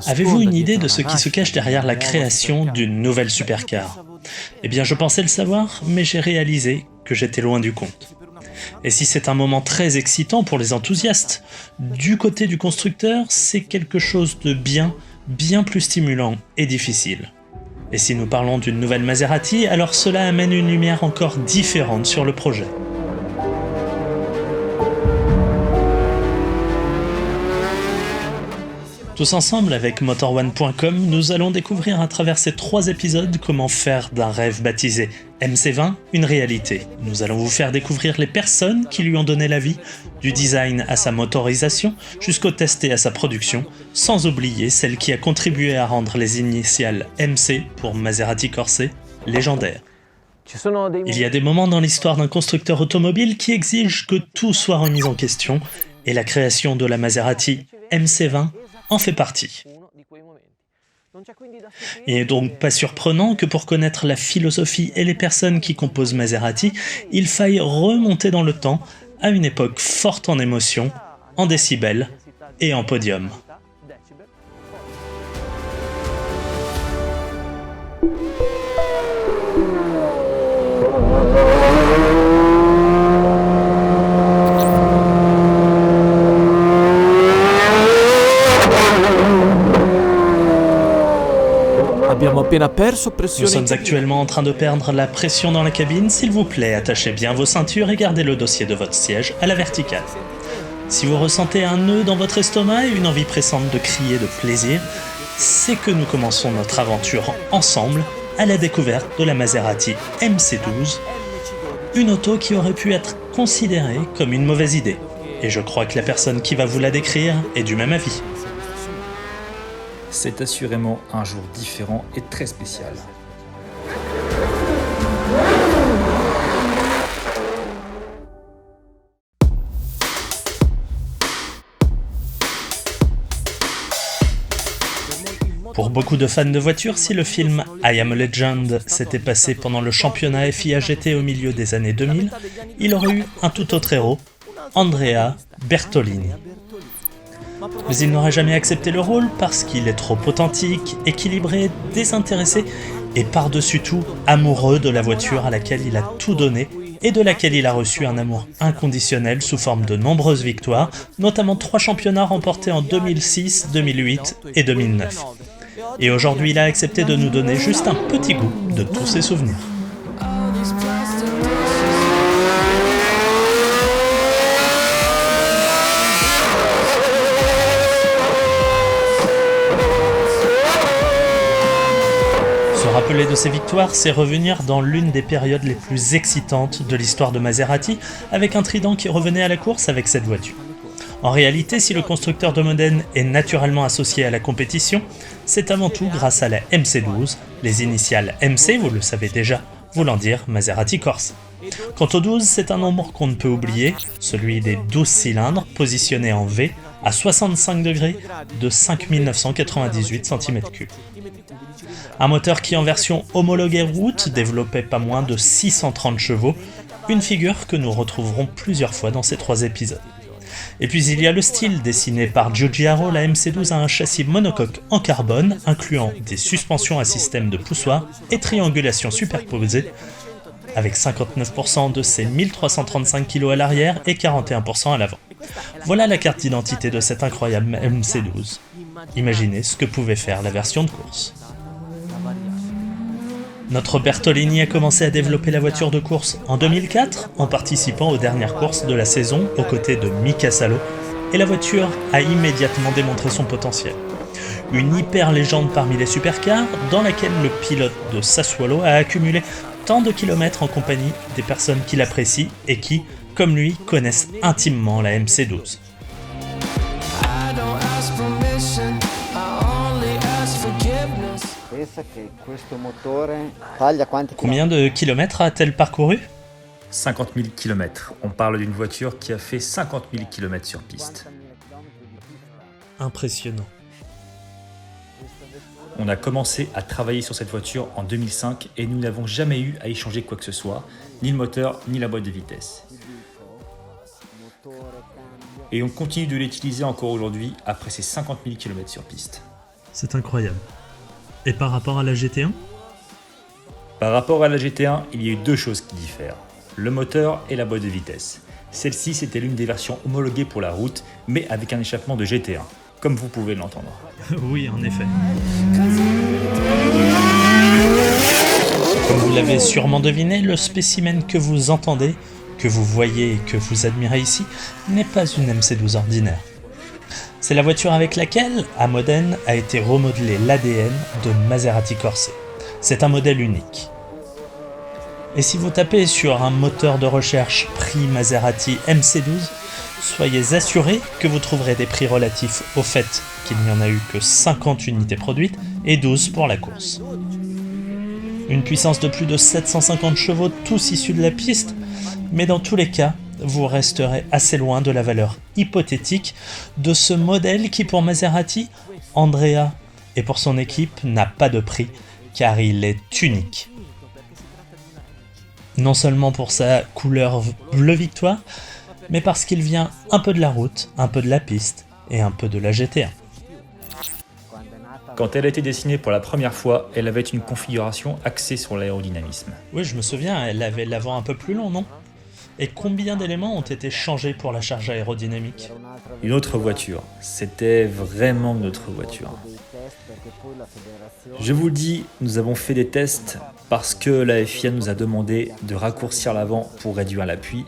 Avez-vous une idée de ce qui se cache derrière la création d'une nouvelle supercar ? Eh bien, je pensais le savoir, mais j'ai réalisé que j'étais loin du compte. Et si c'est un moment très excitant pour les enthousiastes, du côté du constructeur, c'est quelque chose de bien plus stimulant et difficile. Et si nous parlons d'une nouvelle Maserati, alors cela amène une lumière encore différente sur le projet. Tous ensemble, avec MotorOne.com, nous allons découvrir à travers ces 3 épisodes comment faire d'un rêve baptisé MC20 une réalité. Nous allons vous faire découvrir les personnes qui lui ont donné la vie, du design à sa motorisation, jusqu'au test et à sa production, sans oublier celle qui a contribué à rendre les initiales MC pour Maserati Corse légendaires. Il y a des moments dans l'histoire d'un constructeur automobile qui exigent que tout soit remis en question, et la création de la Maserati MC20 en fait partie. Il n'est donc pas surprenant que pour connaître la philosophie et les personnes qui composent Maserati, il faille remonter dans le temps à une époque forte en émotions, en décibels et en podium. Nous sommes actuellement en train de perdre la pression dans la cabine. S'il vous plaît, attachez bien vos ceintures et gardez le dossier de votre siège à la verticale. Si vous ressentez un nœud dans votre estomac et une envie pressante de crier de plaisir, c'est que nous commençons notre aventure ensemble à la découverte de la Maserati MC12, une auto qui aurait pu être considérée comme une mauvaise idée. Et je crois que la personne qui va vous la décrire est du même avis. C'est assurément un jour différent et très spécial. Pour beaucoup de fans de voitures, si le film I Am a Legend s'était passé pendant le championnat FIA GT au milieu des années 2000, il aurait eu un tout autre héros, Andrea Bertolini. Mais il n'aurait jamais accepté le rôle parce qu'il est trop authentique, équilibré, désintéressé et par-dessus tout amoureux de la voiture à laquelle il a tout donné et de laquelle il a reçu un amour inconditionnel sous forme de nombreuses victoires, notamment 3 championnats remportés en 2006, 2008 et 2009. Et aujourd'hui, il a accepté de nous donner juste un petit goût de tous ses souvenirs. Se rappeler de ses victoires, c'est revenir dans l'une des périodes les plus excitantes de l'histoire de Maserati, avec un trident qui revenait à la course avec cette voiture. En réalité, si le constructeur de Modène est naturellement associé à la compétition, c'est avant tout grâce à la MC12, les initiales MC, vous le savez déjà, voulant dire Maserati Corse. Quant au 12, c'est un nombre qu'on ne peut oublier, celui des 12 cylindres positionnés en V à 65 degrés de 5998 cm3. Un moteur qui en version homologuée route développait pas moins de 630 chevaux, une figure que nous retrouverons plusieurs fois dans ces 3 épisodes. Et puis il y a le style dessiné par Giugiaro, la MC12 a un châssis monocoque en carbone, incluant des suspensions à système de poussoir et triangulation superposée, avec 59% de ses 1335 kg à l'arrière et 41% à l'avant. Voilà la carte d'identité de cette incroyable MC12. Imaginez ce que pouvait faire la version de course. Notre Bertolini a commencé à développer la voiture de course en 2004 en participant aux dernières courses de la saison aux côtés de Mika Salo, et la voiture a immédiatement démontré son potentiel. Une hyper légende parmi les supercars dans laquelle le pilote de Sassuolo a accumulé tant de kilomètres en compagnie des personnes qui l'apprécient et qui, comme lui, connaissent intimement la MC12. Combien de kilomètres a-t-elle parcouru ? 50 000 km. On parle d'une voiture qui a fait 50 000 km sur piste. Impressionnant. On a commencé à travailler sur cette voiture en 2005 et nous n'avons jamais eu à y changer quoi que ce soit, ni le moteur, ni la boîte de vitesse. Et on continue de l'utiliser encore aujourd'hui après ses 50 000 km sur piste. C'est incroyable. Et par rapport à la GT1 ? Par rapport à la GT1, il y a eu deux choses qui diffèrent. Le moteur et la boîte de vitesse. Celle-ci, c'était l'une des versions homologuées pour la route, mais avec un échappement de GT1, comme vous pouvez l'entendre. Oui, en effet. Comme vous l'avez sûrement deviné, le spécimen que vous entendez, que vous voyez et que vous admirez ici, n'est pas une MC12 ordinaire. C'est la voiture avec laquelle, à Modène, a été remodelé l'ADN de Maserati Corse. C'est un modèle unique. Et si vous tapez sur un moteur de recherche prix Maserati MC12, soyez assurés que vous trouverez des prix relatifs au fait qu'il n'y en a eu que 50 unités produites et 12 pour la course. Une puissance de plus de 750 chevaux, tous issus de la piste, mais dans tous les cas, vous resterez assez loin de la valeur hypothétique de ce modèle qui pour Maserati, Andrea et pour son équipe n'a pas de prix car il est unique. Non seulement pour sa couleur bleu victoire, mais parce qu'il vient un peu de la route, un peu de la piste et un peu de la GT1. Quand elle a été dessinée pour la première fois, elle avait une configuration axée sur l'aérodynamisme. Oui, je me souviens, elle avait l'avant un peu plus long, non ? Et combien d'éléments ont été changés pour la charge aérodynamique ? Une autre voiture, c'était vraiment notre voiture. Je vous le dis, nous avons fait des tests parce que la FIA nous a demandé de raccourcir l'avant pour réduire l'appui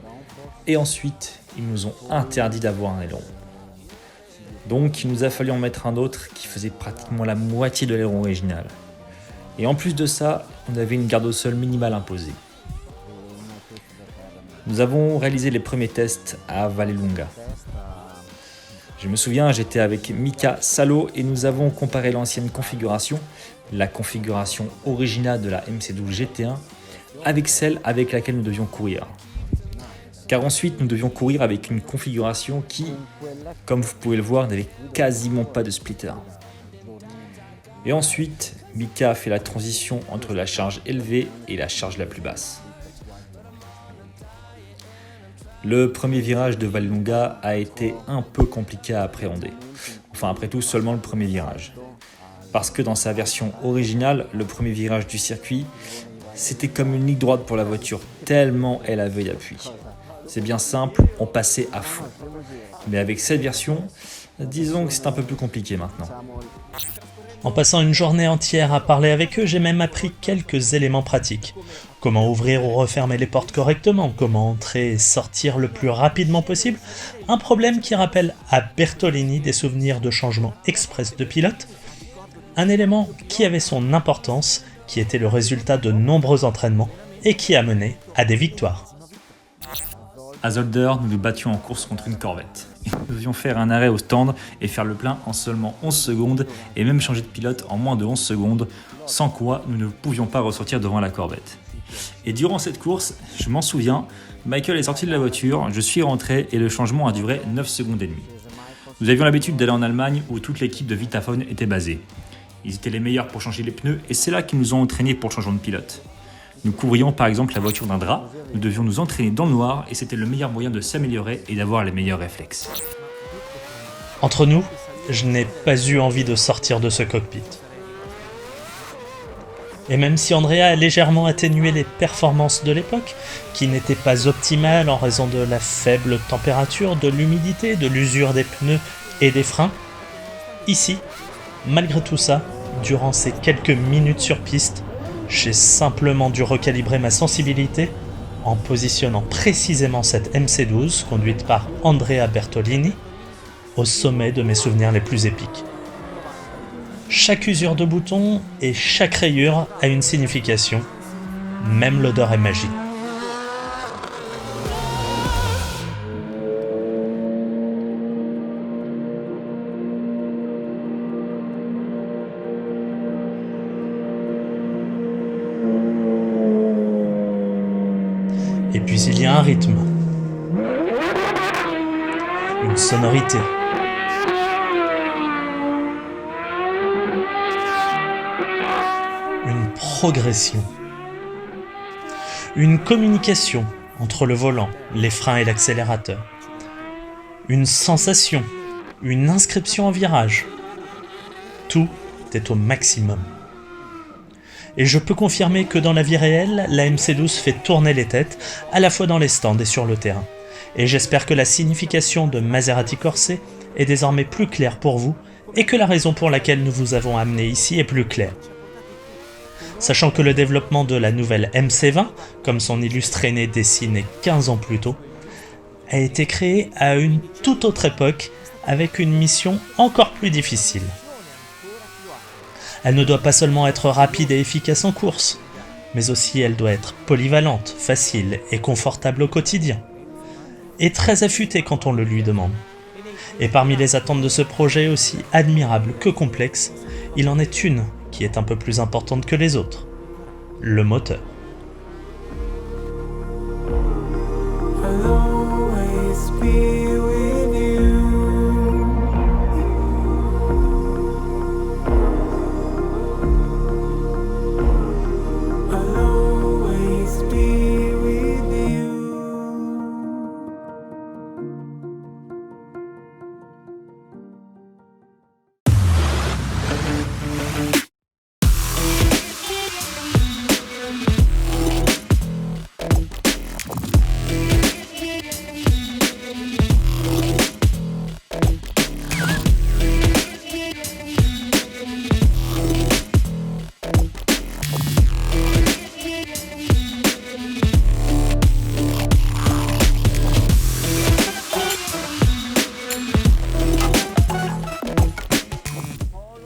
et ensuite ils nous ont interdit d'avoir un aileron. Donc il nous a fallu en mettre un autre qui faisait pratiquement la moitié de l'aileron original. Et en plus de ça, on avait une garde au sol minimale imposée. Nous avons réalisé les premiers tests à Vallelunga. Je me souviens, j'étais avec Mika Salo et nous avons comparé l'ancienne configuration, la configuration originale de la MC12 GT1, avec celle avec laquelle nous devions courir. Car ensuite, nous devions courir avec une configuration qui, comme vous pouvez le voir, n'avait quasiment pas de splitter. Et ensuite, Mika a fait la transition entre la charge élevée et la charge la plus basse. Le premier virage de Vallelunga a été un peu compliqué à appréhender. Enfin, après tout, seulement le premier virage. Parce que dans sa version originale, le premier virage du circuit, c'était comme une ligne droite pour la voiture, tellement elle avait d'appui. C'est bien simple, on passait à fond. Mais avec cette version, disons que c'est un peu plus compliqué maintenant. En passant une journée entière à parler avec eux, j'ai même appris quelques éléments pratiques. Comment ouvrir ou refermer les portes correctement, comment entrer et sortir le plus rapidement possible, un problème qui rappelle à Bertolini des souvenirs de changement express de pilote, un élément qui avait son importance, qui était le résultat de nombreux entraînements et qui a mené à des victoires. À Zolder, nous nous battions en course contre une Corvette. Nous devions faire un arrêt au stand et faire le plein en seulement 11 secondes et même changer de pilote en moins de 11 secondes, sans quoi nous ne pouvions pas ressortir devant la Corvette. Et durant cette course, je m'en souviens, Michael est sorti de la voiture, je suis rentré et le changement a duré 9 secondes et demie. Nous avions l'habitude d'aller en Allemagne où toute l'équipe de Vitaphone était basée. Ils étaient les meilleurs pour changer les pneus et c'est là qu'ils nous ont entraînés pour le changement de pilote. Nous couvrions par exemple la voiture d'un drap, nous devions nous entraîner dans le noir et c'était le meilleur moyen de s'améliorer et d'avoir les meilleurs réflexes. Entre nous, je n'ai pas eu envie de sortir de ce cockpit. Et même si Andrea a légèrement atténué les performances de l'époque, qui n'étaient pas optimales en raison de la faible température, de l'humidité, de l'usure des pneus et des freins, ici, malgré tout ça, durant ces quelques minutes sur piste, j'ai simplement dû recalibrer ma sensibilité en positionnant précisément cette MC12 conduite par Andrea Bertolini au sommet de mes souvenirs les plus épiques. Chaque usure de bouton et chaque rayure a une signification, même l'odeur est magique. Et puis il y a un rythme, une sonorité, une progression, une communication entre le volant, les freins et l'accélérateur, une sensation, une inscription en virage. Tout est au maximum. Et je peux confirmer que dans la vie réelle, la MC12 fait tourner les têtes, à la fois dans les stands et sur le terrain. Et j'espère que la signification de Maserati Corse est désormais plus claire pour vous, et que la raison pour laquelle nous vous avons amené ici est plus claire. Sachant que le développement de la nouvelle MC20, comme son illustre aîné dessiné 15 ans plus tôt, a été créé à une toute autre époque, avec une mission encore plus difficile. Elle ne doit pas seulement être rapide et efficace en course, mais aussi elle doit être polyvalente, facile et confortable au quotidien, et très affûtée quand on le lui demande. Et parmi les attentes de ce projet aussi admirable que complexe, il en est une qui est un peu plus importante que les autres, le moteur.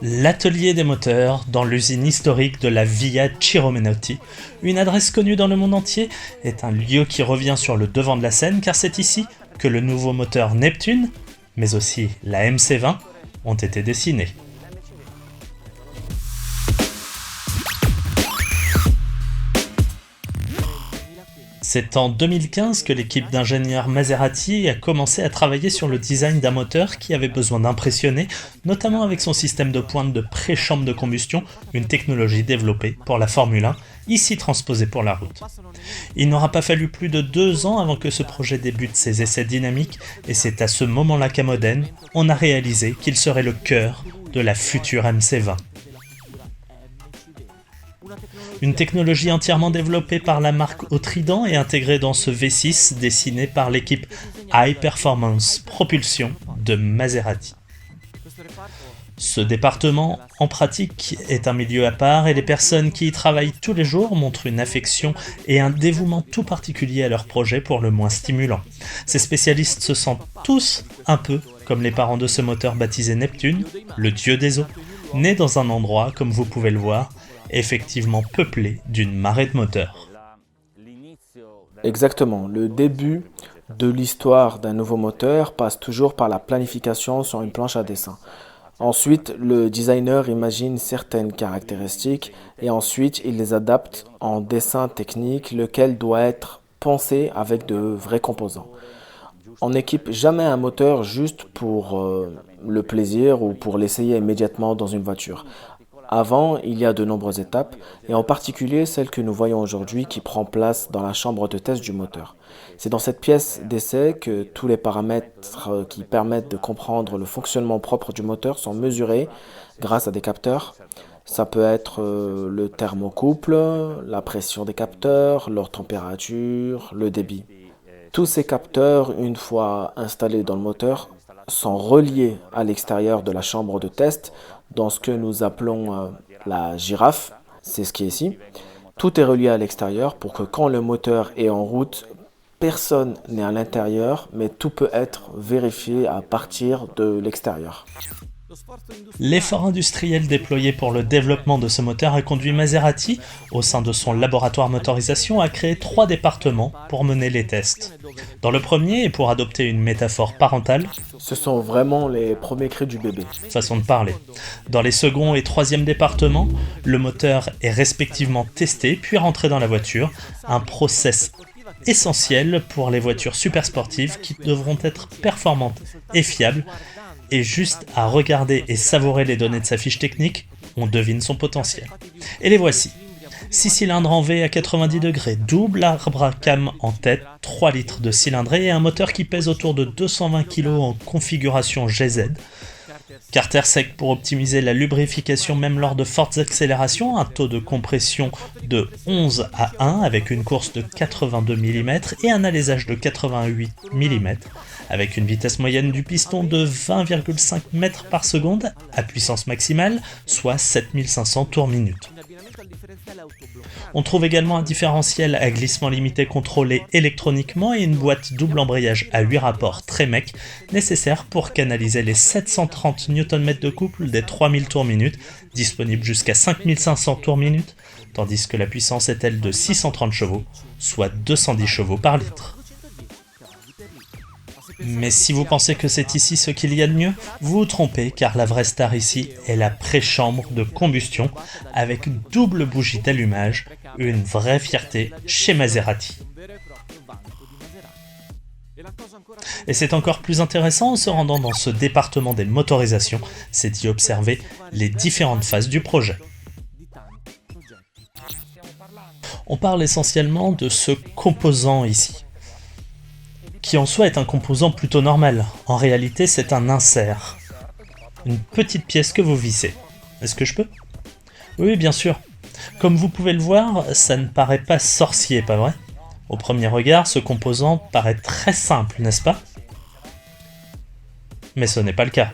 L'atelier des moteurs dans l'usine historique de la Via Ciro Menotti, une adresse connue dans le monde entier, est un lieu qui revient sur le devant de la scène car c'est ici que le nouveau moteur Neptune, mais aussi la MC20, ont été dessinés. C'est en 2015 que l'équipe d'ingénieurs Maserati a commencé à travailler sur le design d'un moteur qui avait besoin d'impressionner, notamment avec son système de pointe de pré-chambre de combustion, une technologie développée pour la Formule 1, ici transposée pour la route. Il n'aura pas fallu plus de 2 ans avant que ce projet débute ses essais dynamiques, et c'est à ce moment-là qu'à Modène, on a réalisé qu'il serait le cœur de la future MC20. Une technologie entièrement développée par la marque au Trident et intégrée dans ce V6 dessiné par l'équipe High Performance Propulsion de Maserati. Ce département, en pratique, est un milieu à part et les personnes qui y travaillent tous les jours montrent une affection et un dévouement tout particulier à leur projet pour le moins stimulant. Ces spécialistes se sentent tous un peu comme les parents de ce moteur baptisé Neptune, le dieu des eaux, né dans un endroit, comme vous pouvez le voir, effectivement peuplé d'une marée de moteurs. Exactement, le début de l'histoire d'un nouveau moteur passe toujours par la planification sur une planche à dessin. Ensuite, le designer imagine certaines caractéristiques et ensuite il les adapte en dessin technique, lequel doit être pensé avec de vrais composants. On n'équipe jamais un moteur juste pour le plaisir ou pour l'essayer immédiatement dans une voiture. Avant, il y a de nombreuses étapes, et en particulier celle que nous voyons aujourd'hui qui prend place dans la chambre de test du moteur. C'est dans cette pièce d'essai que tous les paramètres qui permettent de comprendre le fonctionnement propre du moteur sont mesurés grâce à des capteurs. Ça peut être le thermocouple, la pression des capteurs, leur température, le débit. Tous ces capteurs, une fois installés dans le moteur, sont reliés à l'extérieur de la chambre de test dans ce que nous appelons la girafe, c'est ce qui est ici. Tout est relié à l'extérieur pour que quand le moteur est en route, personne n'est à l'intérieur, mais tout peut être vérifié à partir de l'extérieur. L'effort industriel déployé pour le développement de ce moteur a conduit Maserati, au sein de son laboratoire motorisation, à créer 3 départements pour mener les tests. Dans le premier, et pour adopter une métaphore parentale, ce sont vraiment les premiers cris du bébé. Façon de parler. Dans les second et troisième départements, le moteur est respectivement testé puis rentré dans la voiture, un process essentiel pour les voitures super sportives qui devront être performantes et fiables. Et juste à regarder et savourer les données de sa fiche technique, on devine son potentiel. Et les voici. 6 cylindres en V à 90 degrés, double arbre à cam en tête, 3 litres de cylindrée et un moteur qui pèse autour de 220 kg en configuration GZ. Carter sec pour optimiser la lubrification même lors de fortes accélérations, un taux de compression de 11 à 1 avec une course de 82 mm et un alésage de 88 mm avec une vitesse moyenne du piston de 20,5 mètres par seconde à puissance maximale, soit 7500 tours minute. On trouve également un différentiel à glissement limité contrôlé électroniquement et une boîte double embrayage à 8 rapports Tremec nécessaire pour canaliser les 730 Nm de couple des 3000 tours minute, disponible jusqu'à 5500 tours minute, tandis que la puissance est elle de 630 chevaux, soit 210 chevaux par litre. Mais si vous pensez que c'est ici ce qu'il y a de mieux, vous vous trompez car la vraie star ici est la préchambre de combustion avec double bougie d'allumage, une vraie fierté chez Maserati. Et c'est encore plus intéressant en se rendant dans ce département des motorisations, c'est d'y observer les différentes phases du projet. On parle essentiellement de ce composant ici, qui en soi est un composant plutôt normal. En réalité, c'est un insert. Une petite pièce que vous vissez. Est-ce que je peux ? Oui, bien sûr. Comme vous pouvez le voir, ça ne paraît pas sorcier, pas vrai ? Au premier regard, ce composant paraît très simple, n'est-ce pas ? Mais ce n'est pas le cas.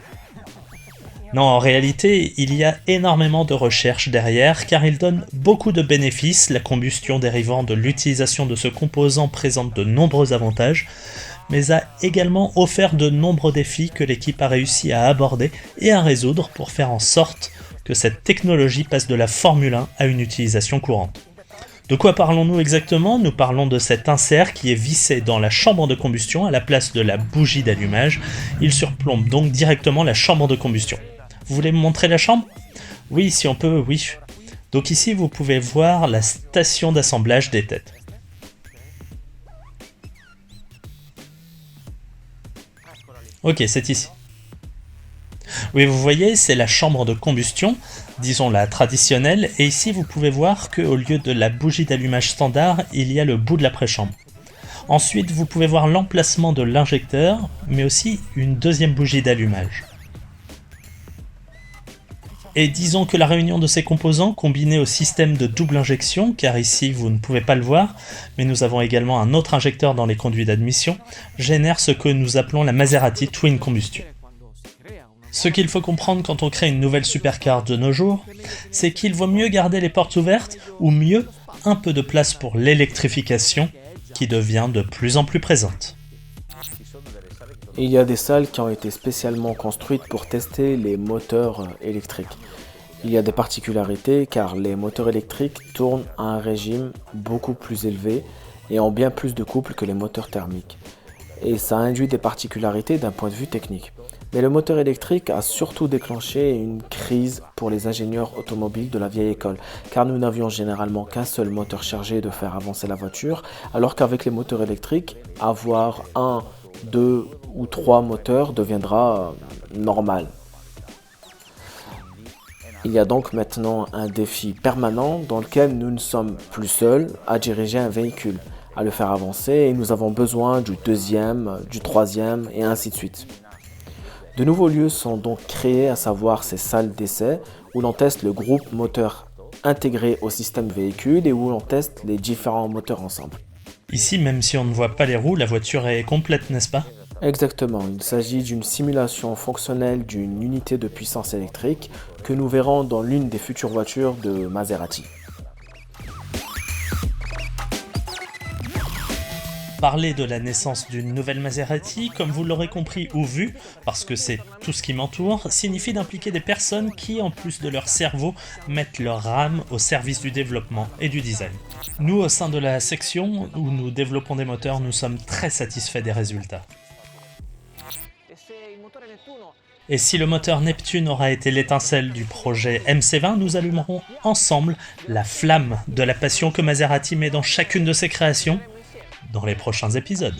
Non, en réalité, il y a énormément de recherches derrière, car il donne beaucoup de bénéfices. La combustion dérivant de l'utilisation de ce composant présente de nombreux avantages, mais a également offert de nombreux défis que l'équipe a réussi à aborder et à résoudre pour faire en sorte que cette technologie passe de la Formule 1 à une utilisation courante. De quoi parlons-nous exactement ? Nous parlons de cet insert qui est vissé dans la chambre de combustion à la place de la bougie d'allumage. Il surplombe donc directement la chambre de combustion. Vous voulez me montrer la chambre ? Oui, si on peut, oui. Donc ici, vous pouvez voir la station d'assemblage des têtes. Ok, c'est ici. Oui, vous voyez, c'est la chambre de combustion, disons la traditionnelle, et ici vous pouvez voir qu'au lieu de la bougie d'allumage standard, il y a le bout de la préchambre. Ensuite, vous pouvez voir l'emplacement de l'injecteur, mais aussi une deuxième bougie d'allumage. Et disons que la réunion de ces composants, combinée au système de double injection, car ici vous ne pouvez pas le voir, mais nous avons également un autre injecteur dans les conduits d'admission, génère ce que nous appelons la Maserati Twin Combustion. Ce qu'il faut comprendre quand on crée une nouvelle supercar de nos jours, c'est qu'il vaut mieux garder les portes ouvertes, ou mieux, un peu de place pour l'électrification, qui devient de plus en plus présente. Il y a des salles qui ont été spécialement construites pour tester les moteurs électriques. Il y a des particularités car les moteurs électriques tournent à un régime beaucoup plus élevé et ont bien plus de couple que les moteurs thermiques. Et ça induit des particularités d'un point de vue technique. Mais le moteur électrique a surtout déclenché une crise pour les ingénieurs automobiles de la vieille école, car nous n'avions généralement qu'un seul moteur chargé de faire avancer la voiture, alors qu'avec les moteurs électriques, avoir 1, 2 ou 3 moteurs deviendra normal. Il y a donc maintenant un défi permanent dans lequel nous ne sommes plus seuls à diriger un véhicule, à le faire avancer, et nous avons besoin du deuxième, du troisième et ainsi de suite. De nouveaux lieux sont donc créés, à savoir ces salles d'essai où l'on teste le groupe moteur intégré au système véhicule et où l'on teste les différents moteurs ensemble. Ici, même si on ne voit pas les roues, la voiture est complète, n'est-ce pas ? Exactement, il s'agit d'une simulation fonctionnelle d'une unité de puissance électrique que nous verrons dans l'une des futures voitures de Maserati. Parler de la naissance d'une nouvelle Maserati, comme vous l'aurez compris ou vu, parce que c'est tout ce qui m'entoure, signifie d'impliquer des personnes qui, en plus de leur cerveau, mettent leur âme au service du développement et du design. Nous, au sein de la section où nous développons des moteurs, nous sommes très satisfaits des résultats. Et si le moteur Neptune aura été l'étincelle du projet MC20, nous allumerons ensemble la flamme de la passion que Maserati met dans chacune de ses créations, dans les prochains épisodes.